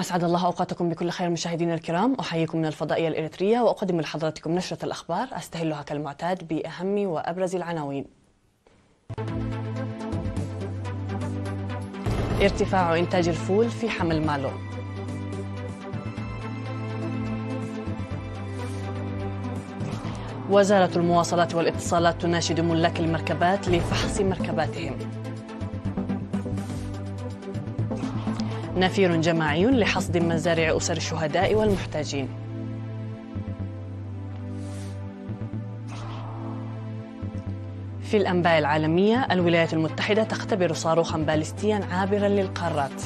أسعد الله أوقاتكم بكل خير مشاهدينا الكرام. أحييكم من الفضائية الإريترية وأقدم لحضراتكم نشرة الأخبار أستهلها كالمعتاد بأهم وأبرز العناوين. ارتفاع إنتاج الفول في حمل مالو. وزارة المواصلات والاتصالات تناشد ملاك المركبات لفحص مركباتهم. نفير جماعي لحصد مزارع أسر الشهداء والمحتاجين. في الأنباء العالمية، الولايات المتحدة تختبر صاروخا باليستيا عابرا للقارات.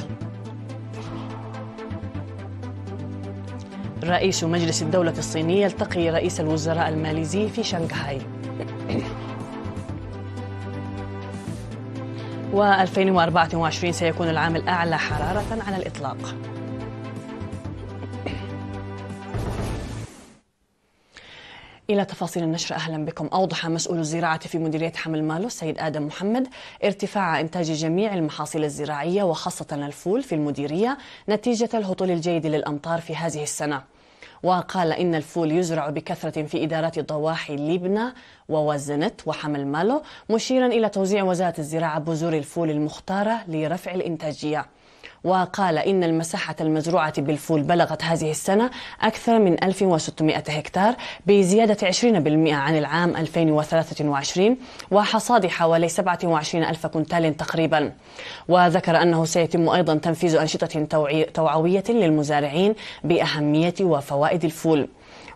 رئيس مجلس الدولة الصيني يلتقي رئيس الوزراء الماليزي في شنغهاي. و2024 سيكون العام الأعلى حرارة على الإطلاق. إلى تفاصيل النشر أهلا بكم. أوضح مسؤول الزراعة في مديرية حمل مالو السيد آدم محمد ارتفاع إنتاج جميع المحاصيل الزراعية وخاصة الفول في المديرية نتيجة الهطول الجيد للأمطار في هذه السنة. وقال إن الفول يزرع بكثرة في إدارات ضواحي لبنى ووزنت وحمل مالو، مشيرا إلى توزيع وزارة الزراعة بذور الفول المختارة لرفع الإنتاجية. وقال إن المساحة المزروعة بالفول بلغت هذه السنة أكثر من 1600 هكتار بزيادة 20% عن العام 2023 وحصاد حوالي 27 ألف كنتال تقريبا. وذكر أنه سيتم أيضا تنفيذ أنشطة توعوية للمزارعين بأهمية وفوائد الفول.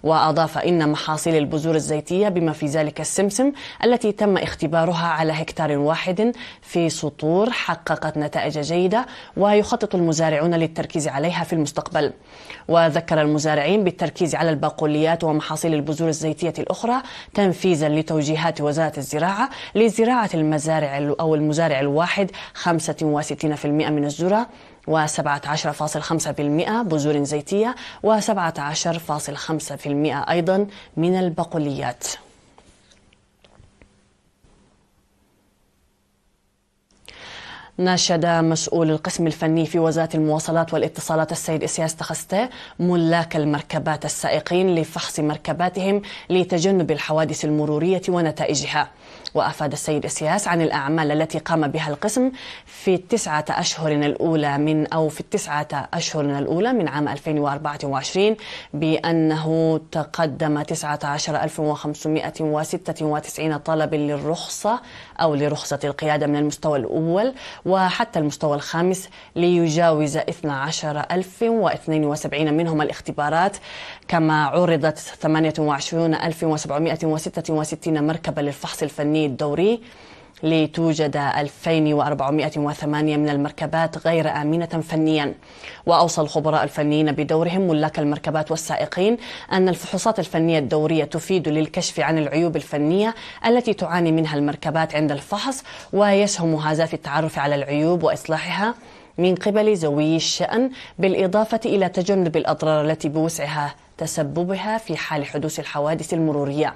وأضاف إن محاصيل البذور الزيتية بما في ذلك السمسم التي تم اختبارها على هكتار واحد في سطور حققت نتائج جيدة ويخطط المزارعون للتركيز عليها في المستقبل. وذكر المزارعين بالتركيز على البقوليات ومحاصيل البذور الزيتية الأخرى تنفيذا لتوجيهات وزارة الزراعة لزراعة المزارع الواحد 65% من الذرة و17.5% بذور زيتية و17.5% أيضا من البقوليات. ناشد مسؤول القسم الفني في وزارة المواصلات والاتصالات السيد إسياس تخستي ملاك المركبات السائقين لفحص مركباتهم لتجنب الحوادث المرورية ونتائجها. وأفاد السيد إسياس عن الأعمال التي قام بها القسم في التسعة أشهر الأولى من عام 2024 بأنه تقدم 19,596 طلب للرخصة أو لرخصة القيادة من المستوى الأول وحتى المستوى الخامس ليجاوز 12,072 منهم الاختبارات. كما عرضت 28,766 مركبة للفحص الفني الدوري لتوجد 2,408 من المركبات غير آمنة فنيا. وأوصى الخبراء الفنيين بدورهم ملاك المركبات والسائقين أن الفحوصات الفنية الدورية تفيد للكشف عن العيوب الفنية التي تعاني منها المركبات عند الفحص، ويسهم هذا في التعرف على العيوب وإصلاحها من قبل ذوي الشأن، بالإضافة إلى تجنب الأضرار التي بوسعها تسببها في حال حدوث الحوادث المرورية.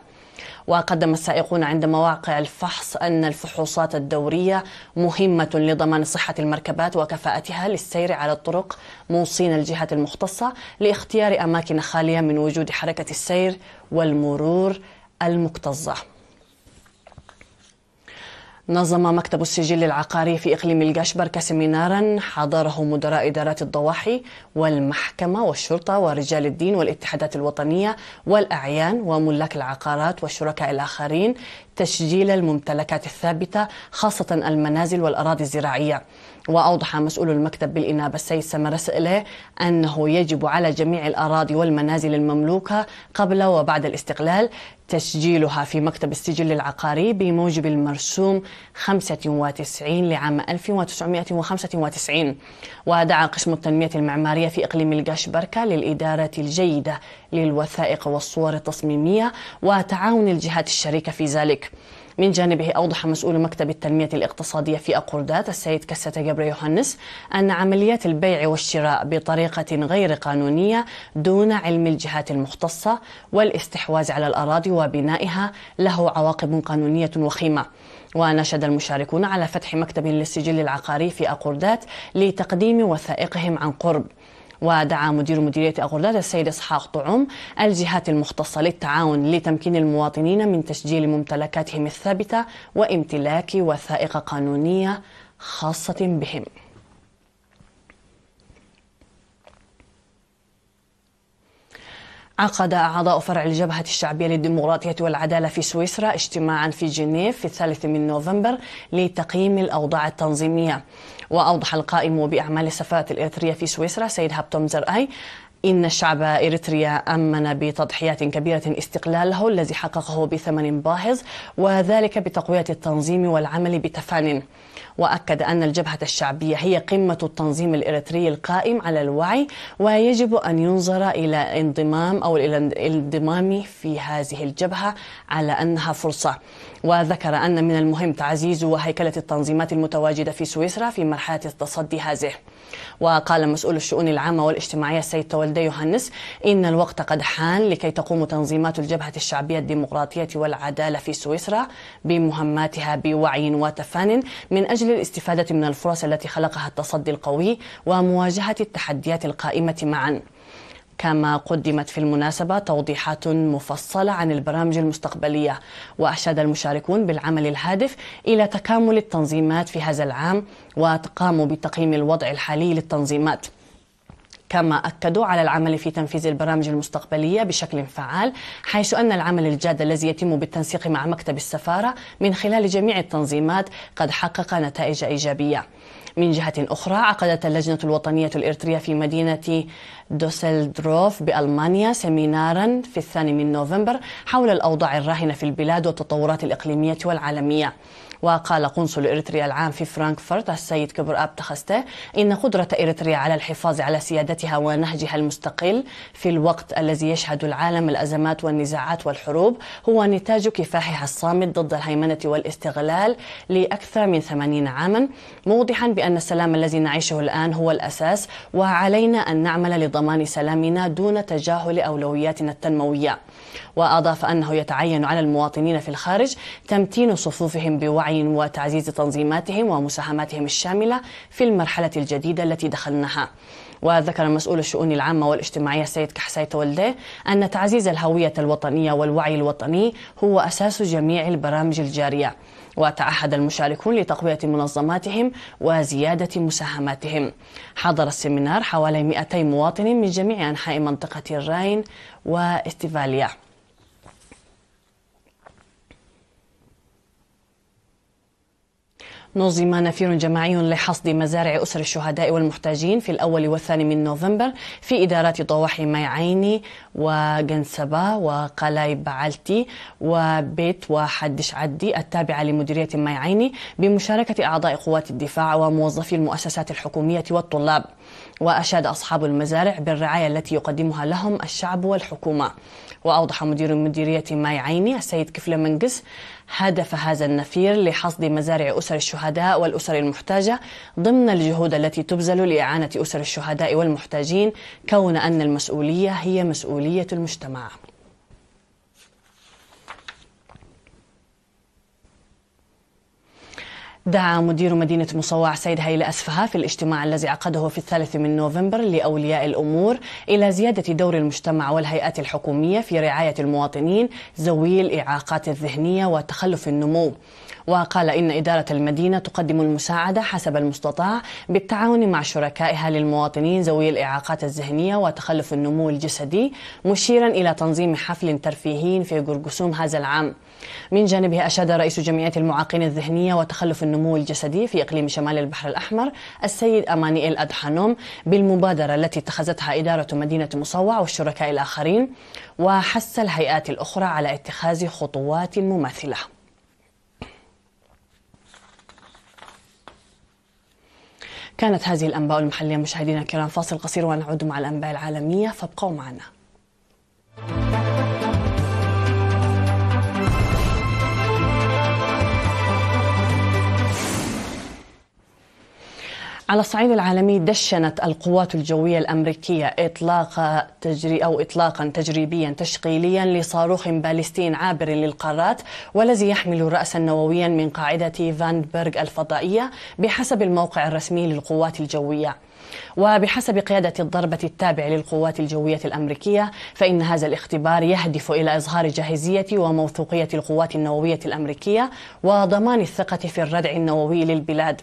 وقدم السائقون عند مواقع الفحص أن الفحوصات الدورية مهمة لضمان صحة المركبات وكفاءتها للسير على الطرق، موصين الجهات المختصة لاختيار أماكن خالية من وجود حركة السير والمرور المكتظة. نظم مكتب السجل العقاري في إقليم القشبركة سيمينارا حضره مدراء إدارات الضواحي والمحكمة والشرطة ورجال الدين والاتحادات الوطنية والأعيان وملاك العقارات والشركاء الآخرين تسجيل الممتلكات الثابتة خاصة المنازل والأراضي الزراعية. وأوضح مسؤول المكتب بالإنابة السيد سمر سئلة أنه يجب على جميع الأراضي والمنازل المملوكة قبل وبعد الاستقلال تسجيلها في مكتب السجل العقاري بموجب المرسوم 95 لعام 1995. ودعا قسم التنمية المعمارية في إقليم القشبركة للإدارة الجيدة للوثائق والصور التصميمية وتعاون الجهات الشريكة في ذلك. من جانبه أوضح مسؤول مكتب التنمية الاقتصادية في أقردات السيد كسة جبر يوهنس أن عمليات البيع والشراء بطريقة غير قانونية دون علم الجهات المختصة والاستحواذ على الأراضي وبنائها له عواقب قانونية وخيمة. ونشد المشاركون على فتح مكتب للسجل العقاري في أقردات لتقديم وثائقهم عن قرب. ودعا مدير مديرية أغرداد السيد إسحاق طعوم الجهات المختصة للتعاون لتمكين المواطنين من تسجيل ممتلكاتهم الثابتة وامتلاك وثائق قانونية خاصة بهم. عقد أعضاء فرع الجبهة الشعبية للديمقراطية والعدالة في سويسرا اجتماعا في جنيف في 3 نوفمبر لتقييم الأوضاع التنظيمية. وأوضح القائم بأعمال السفارة الإريترية في سويسرا سيد هابتوم زرأي إن الشعب إريتريا أمن بتضحيات كبيرة استقلاله الذي حققه بثمن باهظ، وذلك بتقوية التنظيم والعمل بتفان. وأكد أن الجبهة الشعبية هي قمة التنظيم الإريتري القائم على الوعي، ويجب أن ينظر إلى الانضمام في هذه الجبهة على أنها فرصة. وذكر أن من المهم تعزيز وهيكلة التنظيمات المتواجدة في سويسرا في مرحلة التصدي هذه. وقال مسؤول الشؤون العامة والاجتماعية السيد تولدي يوهانس إن الوقت قد حان لكي تقوم تنظيمات الجبهة الشعبية الديمقراطية والعدالة في سويسرا بمهماتها بوعي وتفان من أجل الاستفادة من الفرص التي خلقها التصدي القوي ومواجهة التحديات القائمة معا. كما قدمت في المناسبة توضيحات مفصلة عن البرامج المستقبلية، وأشاد المشاركون بالعمل الهادف إلى تكامل التنظيمات في هذا العام، وقاموا بتقييم الوضع الحالي للتنظيمات. كما أكدوا على العمل في تنفيذ البرامج المستقبلية بشكل فعال، حيث أن العمل الجاد الذي يتم بالتنسيق مع مكتب السفارة من خلال جميع التنظيمات قد حقق نتائج إيجابية. من جهة أخرى، عقدت اللجنة الوطنية الإريترية في مدينة دوسلدروف بألمانيا سيمينارا في 2 نوفمبر حول الأوضاع الراهنة في البلاد والتطورات الإقليمية والعالمية. وقال قنصل إريتريا العام في فرانكفورت السيد كبر آب تخسته إن قدرة إريتريا على الحفاظ على سيادتها ونهجها المستقل في الوقت الذي يشهد العالم الأزمات والنزاعات والحروب هو نتاج كفاحها الصامت ضد الهيمنة والاستغلال لأكثر من 80 عاما، موضحا بأن السلام الذي نعيشه الآن هو الأساس، وعلينا أن نعمل لضمان سلامنا دون تجاهل أولوياتنا التنموية. وأضاف أنه يتعين على المواطنين في الخارج تمتين صفوفهم بوعي وتعزيز تنظيماتهم ومساهماتهم الشاملة في المرحلة الجديدة التي دخلناها. وذكر مسؤول الشؤون العامة والاجتماعية السيد كحساي تولدي أن تعزيز الهوية الوطنية والوعي الوطني هو أساس جميع البرامج الجارية. وتعهد المشاركون لتقوية منظماتهم وزيادة مساهماتهم. حضر السيمينار حوالي 200 مواطن من جميع أنحاء منطقة الراين واستفاليا. نظم نفير جماعي لحصد مزارع أسر الشهداء والمحتاجين في 1 و2 نوفمبر في إدارات ضواحي ماي عيني وجنسبا وقلاي بعلتي وبيت وحدش عدي التابعة لمديرية ماي عيني بمشاركة أعضاء قوات الدفاع وموظفي المؤسسات الحكومية والطلاب. وأشاد أصحاب المزارع بالرعاية التي يقدمها لهم الشعب والحكومة. وأوضح مدير مديرية ماي عيني السيد كفل منقس هدف هذا النفير لحصد مزارع أسر الشهداء والأسر المحتاجة ضمن الجهود التي تبذل لإعانة أسر الشهداء والمحتاجين، كون أن المسؤولية هي مسؤولية المجتمع. دعا مدير مدينة مصوع سيد هيلة أسفها في الاجتماع الذي عقده في 3 نوفمبر لأولياء الأمور إلى زيادة دور المجتمع والهيئات الحكومية في رعاية المواطنين ذوي الإعاقات الذهنية وتخلف النمو. وقال إن إدارة المدينة تقدم المساعدة حسب المستطاع بالتعاون مع شركائها للمواطنين ذوي الإعاقات الذهنية وتخلف النمو الجسدي، مشيرا إلى تنظيم حفل ترفيهي في قرقسوم هذا العام. من جانبه أشاد رئيس جمعية المعاقين الذهنية وتخلف النمو الجسدي في إقليم شمال البحر الأحمر السيد أمانيئيل أدحانوم بالمبادرة التي اتخذتها إدارة مدينة مصوع والشركاء الآخرين، وحث الهيئات الأخرى على اتخاذ خطوات مماثلة. كانت هذه الأنباء المحلية مشاهدينا الكرام. فاصل قصير ونعود مع الأنباء العالمية، فابقوا معنا. على الصعيد العالمي، دشنت القوات الجوية الأمريكية إطلاقا تجريبيا تشغيليا لصاروخ باليستي عابر للقارات والذي يحمل رأسا نوويا من قاعدة فاندبرغ الفضائية بحسب الموقع الرسمي للقوات الجوية. وبحسب قيادة الضربة التابع للقوات الجوية الأمريكية فإن هذا الاختبار يهدف إلى إظهار جاهزية وموثوقية القوات النووية الأمريكية وضمان الثقة في الردع النووي للبلاد.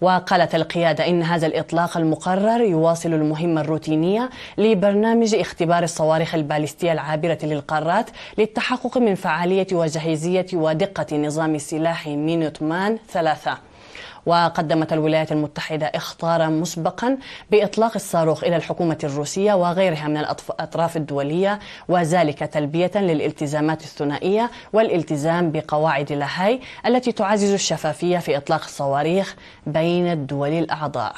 وقالت القيادة إن هذا الإطلاق المقرر يواصل المهمة الروتينية لبرنامج اختبار الصواريخ البالستية العابرة للقارات للتحقق من فعالية وجاهزية ودقة نظام السلاح مينوتمان 3. وقدمت الولايات المتحدة إخطارا مسبقا بإطلاق الصاروخ إلى الحكومة الروسية وغيرها من الأطراف الدولية، وذلك تلبية للالتزامات الثنائية والالتزام بقواعد لاهاي التي تعزز الشفافية في إطلاق الصواريخ بين الدول الأعضاء.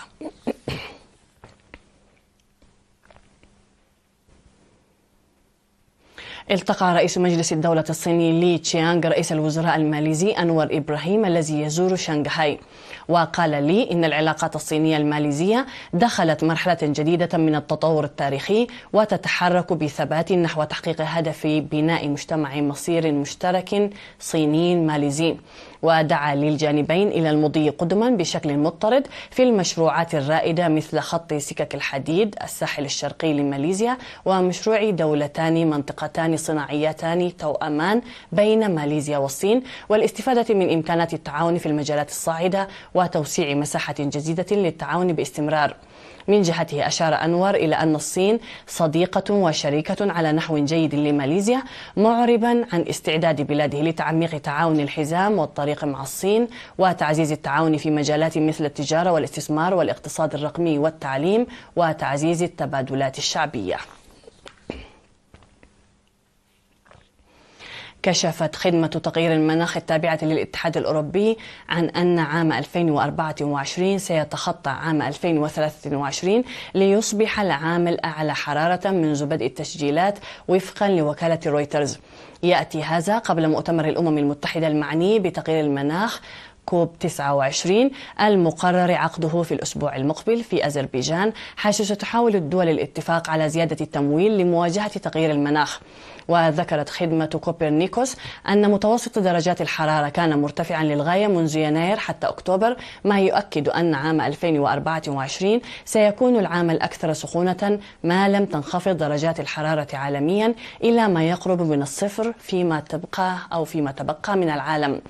التقى رئيس مجلس الدولة الصيني لي تشيانغ رئيس الوزراء الماليزي أنور إبراهيم الذي يزور شنغهاي. وقال لي إن العلاقات الصينية الماليزية دخلت مرحلة جديدة من التطور التاريخي وتتحرك بثبات نحو تحقيق هدف بناء مجتمع مصير مشترك صيني ماليزي. ودعا للجانبين إلى المضي قدما بشكل مضطرد في المشروعات الرائدة مثل خط سكك الحديد الساحل الشرقي لماليزيا ومشروع دولتان منطقتان صناعيتان توأمان بين ماليزيا والصين، والاستفادة من إمكانات التعاون في المجالات الصاعدة وتوسيع مساحة جديدة للتعاون باستمرار. من جهته أشار أنور إلى أن الصين صديقة وشريكة على نحو جيد لماليزيا، معربا عن استعداد بلاده لتعميق تعاون الحزام والطريق مع الصين وتعزيز التعاون في مجالات مثل التجارة والاستثمار والاقتصاد الرقمي والتعليم وتعزيز التبادلات الشعبية. كشفت خدمة تغيير المناخ التابعة للاتحاد الأوروبي عن أن عام 2024 سيتخطى عام 2023 ليصبح العام الأعلى حرارة منذ بدء التسجيلات وفقا لوكالة رويترز. يأتي هذا قبل مؤتمر الأمم المتحدة المعني بتغيير المناخ كوب 29 المقرر عقده في الأسبوع المقبل في أذربيجان، حيث ستحاول الدول الاتفاق على زيادة التمويل لمواجهة تغيير المناخ. وذكرت خدمة كوبرنيكوس أن متوسط درجات الحرارة كان مرتفعا للغاية منذ يناير حتى أكتوبر، ما يؤكد أن عام 2024 سيكون العام الأكثر سخونة ما لم تنخفض درجات الحرارة عالميا إلى ما يقرب من الصفر فيما تبقى من العالم.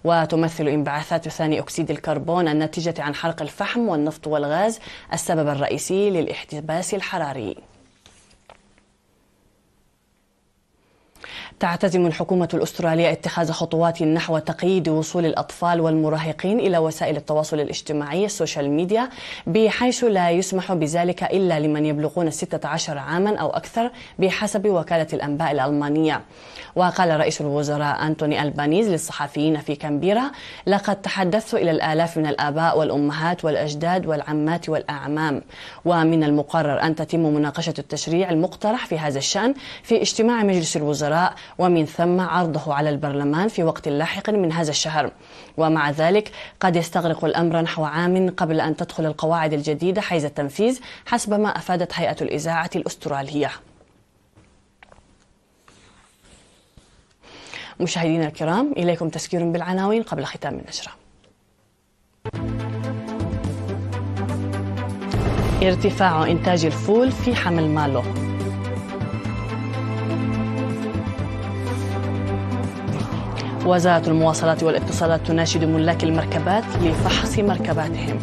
وتمثل انبعاثات ثاني أكسيد الكربون الناتجة عن حرق الفحم والنفط والغاز السبب الرئيسي للاحتباس الحراري. تعتزم الحكومة الأسترالية اتخاذ خطوات نحو تقييد وصول الأطفال والمراهقين إلى وسائل التواصل الاجتماعي السوشيال ميديا، بحيث لا يسمح بذلك إلا لمن يبلغون 16 عاما أو أكثر بحسب وكالة الأنباء الألمانية. وقال رئيس الوزراء أنتوني ألبانيز للصحفيين في كامبيرا: لقد تحدثت إلى الآلاف من الآباء والأمهات والأجداد والعمات والأعمام، ومن المقرر أن تتم مناقشة التشريع المقترح في هذا الشأن في اجتماع مجلس الوزراء، ومن ثم عرضه على البرلمان في وقت لاحق من هذا الشهر. ومع ذلك قد يستغرق الأمر نحو عام قبل أن تدخل القواعد الجديدة حيز التنفيذ، حسب ما أفادت هيئة الإذاعة الأسترالية. مشاهدينا الكرام، إليكم تذكير بالعناوين قبل ختام النشرة. ارتفاع إنتاج الفول في حمل مالو. وزارة المواصلات والاتصالات تناشد ملاك المركبات لفحص مركباتهم.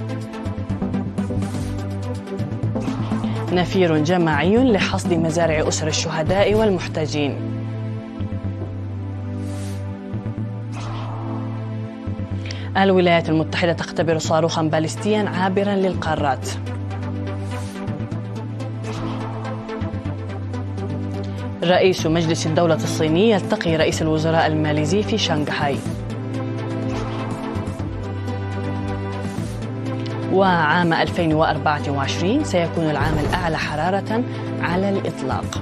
نفير جماعي لحصد مزارع أسر الشهداء والمحتاجين. الولايات المتحدة تختبر صاروخا باليستيا عابرا للقارات. رئيس مجلس الدولة الصيني يلتقي رئيس الوزراء الماليزي في شنغهاي. وعام 2024 سيكون العام الأعلى حرارة على الإطلاق.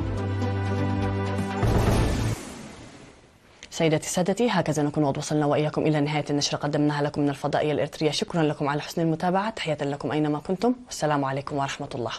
سيداتي سادتي، هكذا نكون قد وصلنا وإياكم إلى نهاية النشرة قدمناها لكم من الفضائية الإريترية. شكرا لكم على حسن المتابعة، تحية لكم أينما كنتم، والسلام عليكم ورحمة الله.